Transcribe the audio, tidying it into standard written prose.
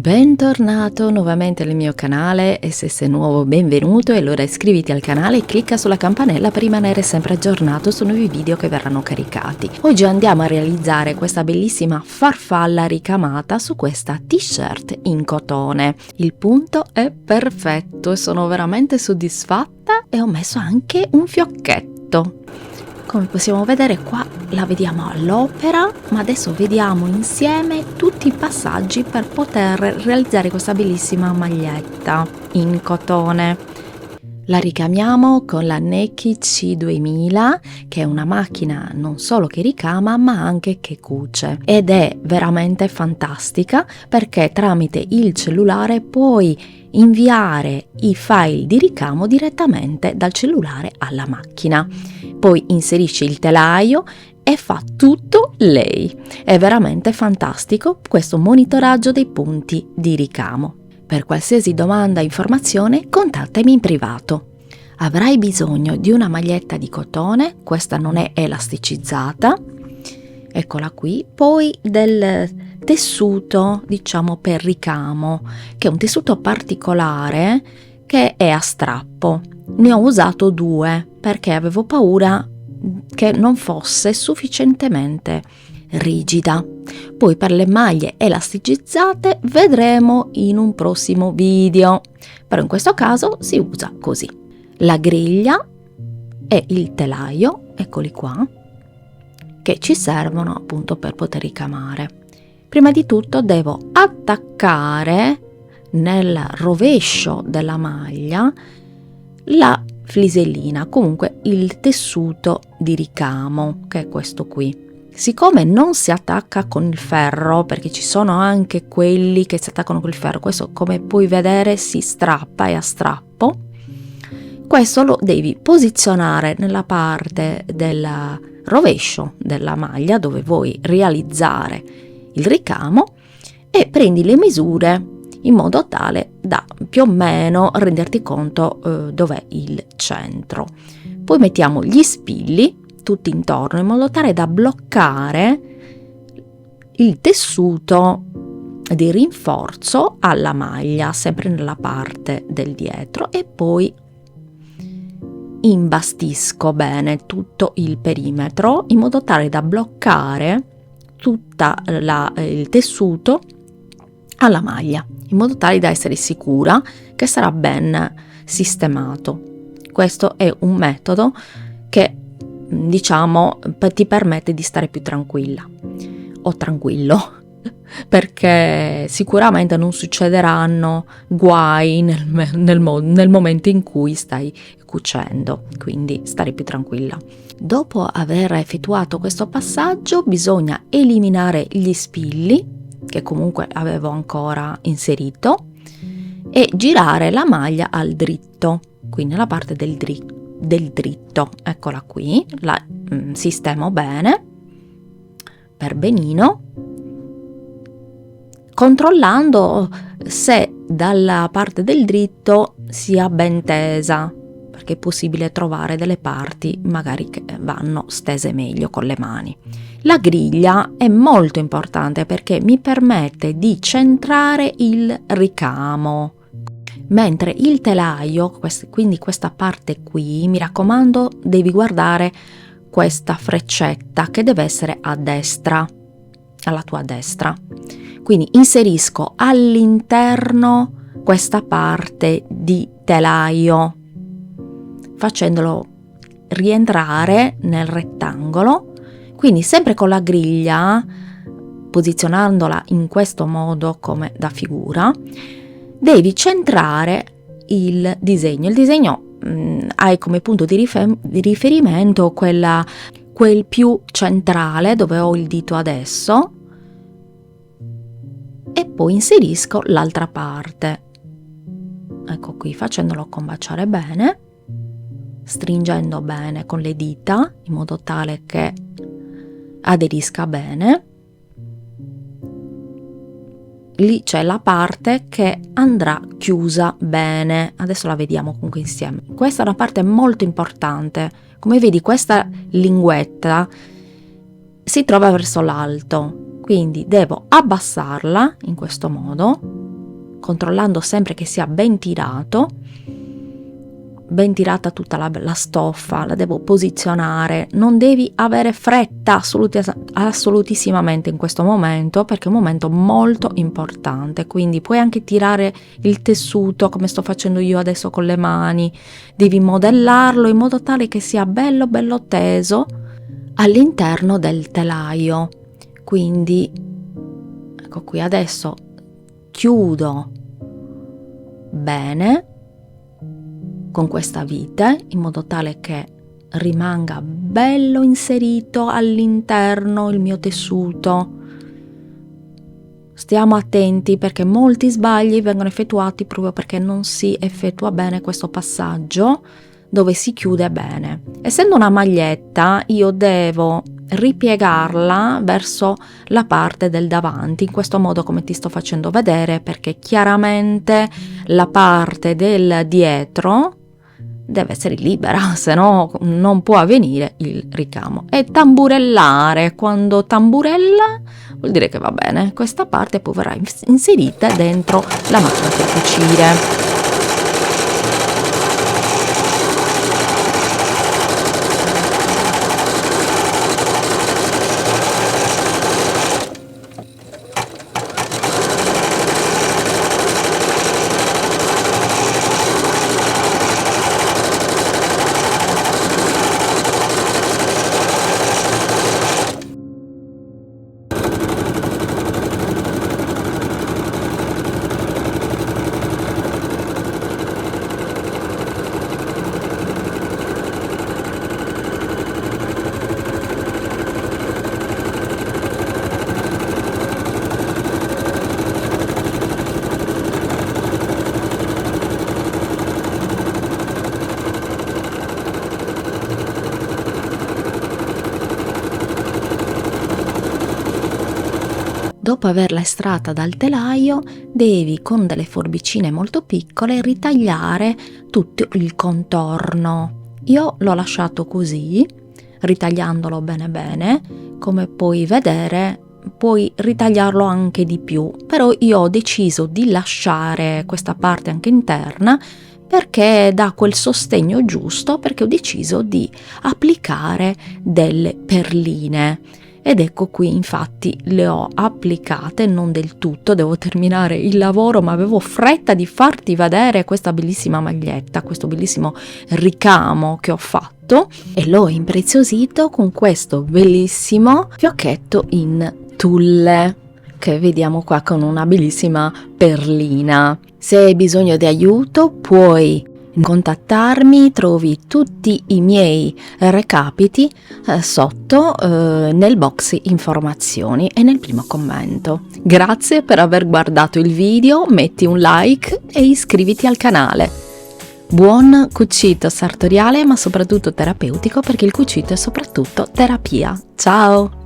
Bentornato nuovamente nel mio canale e se sei nuovo benvenuto e allora iscriviti al canale e clicca sulla campanella per rimanere sempre aggiornato su nuovi video che verranno caricati. Oggi andiamo a realizzare questa bellissima farfalla ricamata su questa t-shirt in cotone. Il punto è perfetto e sono veramente soddisfatta e ho messo anche un fiocchetto. Come possiamo vedere qua la vediamo all'opera, ma adesso vediamo insieme tutti i passaggi per poter realizzare questa bellissima maglietta in cotone. La ricamiamo con la Neki C2000, che è una macchina non solo che ricama ma anche che cuce, ed è veramente fantastica perché tramite il cellulare puoi inviare i file di ricamo direttamente dal cellulare alla macchina. Poi inserisci il telaio e fa tutto lei. È veramente fantastico questo monitoraggio dei punti di ricamo. Per qualsiasi domanda o informazione contattami in privato. Avrai bisogno di una maglietta di cotone, questa non è elasticizzata, eccola qui, poi del tessuto diciamo per ricamo, che è un tessuto particolare che è a strappo. Ne ho usato 2 perché avevo paura che non fosse sufficientemente rigida. Poi per le maglie elasticizzate vedremo in un prossimo video, però in questo caso si usa così. La griglia e il telaio, eccoli qua, che ci servono appunto per poter ricamare. Prima di tutto devo attaccare nel rovescio della maglia la flisellina, comunque il tessuto di ricamo, che è questo qui. Siccome non si attacca con il ferro, perché ci sono anche quelli che si attaccano col ferro, questo come puoi vedere si strappa, è a strappo, questo lo devi posizionare nella parte del rovescio della maglia dove vuoi realizzare il ricamo e prendi le misure in modo tale da più o meno renderti conto dov'è il centro. Poi mettiamo gli spilli tutti intorno in modo tale da bloccare il tessuto di rinforzo alla maglia, sempre nella parte del dietro, e poi imbastisco bene tutto il perimetro in modo tale da bloccare tutta il tessuto alla maglia, in modo tale da essere sicura che sarà ben sistemato. Questo è un metodo che diciamo ti permette di stare più tranquilla o tranquillo perché sicuramente non succederanno guai nel momento in cui stai cucendo, quindi stare più tranquilla. Dopo aver effettuato questo passaggio bisogna eliminare gli spilli che comunque avevo ancora inserito e girare la maglia al dritto, quindi nella parte del dritto, eccola qui, la sistemo bene per benino, controllando se dalla parte del dritto sia ben tesa, perché è possibile trovare delle parti magari che vanno stese meglio con le mani. La griglia è molto importante perché mi permette di centrare il ricamo, mentre il telaio, quindi questa parte qui, mi raccomando, devi guardare questa freccetta che deve essere a destra, alla tua destra. Quindi inserisco all'interno questa parte di telaio, facendolo rientrare nel rettangolo. Quindi sempre con la griglia, posizionandola in questo modo come da figura, devi centrare il disegno. Il disegno hai come punto di riferimento quel più centrale dove ho il dito adesso e poi inserisco l'altra parte. Ecco qui, facendolo combaciare bene, stringendo bene con le dita in modo tale che aderisca bene. Lì c'è la parte che andrà chiusa bene, adesso la vediamo comunque insieme. Questa è una parte molto importante, come vedi questa linguetta si trova verso l'alto, quindi devo abbassarla in questo modo controllando sempre che sia ben tirata tutta la stoffa, la devo posizionare. Non devi avere fretta assolutissimamente in questo momento, perché è un momento molto importante. Quindi puoi anche tirare il tessuto come sto facendo io adesso con le mani, devi modellarlo in modo tale che sia bello bello teso all'interno del telaio. Quindi ecco qui, adesso chiudo bene con questa vite in modo tale che rimanga bello inserito all'interno il mio tessuto. Stiamo attenti perché molti sbagli vengono effettuati proprio perché non si effettua bene questo passaggio dove si chiude bene. Essendo una maglietta, io devo ripiegarla verso la parte del davanti, in questo modo come ti sto facendo vedere, perché chiaramente la parte del dietro deve essere libera, se no non può avvenire il ricamo. E tamburellare, quando tamburella vuol dire che va bene, questa parte poi verrà inserita dentro la macchina per cucire. Dopo averla estratta dal telaio, devi con delle forbicine molto piccole ritagliare tutto il contorno. Io l'ho lasciato così, ritagliandolo bene bene. Come puoi vedere, puoi ritagliarlo anche di più, però io ho deciso di lasciare questa parte anche interna perché dà quel sostegno giusto, perché ho deciso di applicare delle perline. Ed ecco qui, infatti le ho applicate, non del tutto, devo terminare il lavoro, ma avevo fretta di farti vedere questa bellissima maglietta, questo bellissimo ricamo che ho fatto, e l'ho impreziosito con questo bellissimo fiocchetto in tulle che vediamo qua con una bellissima perlina. Se hai bisogno di aiuto puoi contattarmi, trovi tutti i miei recapiti sotto nel box informazioni e nel primo commento. Grazie per aver guardato il video, metti un like e iscriviti al canale. Buon cucito sartoriale, ma soprattutto terapeutico, perché il cucito è soprattutto terapia. Ciao!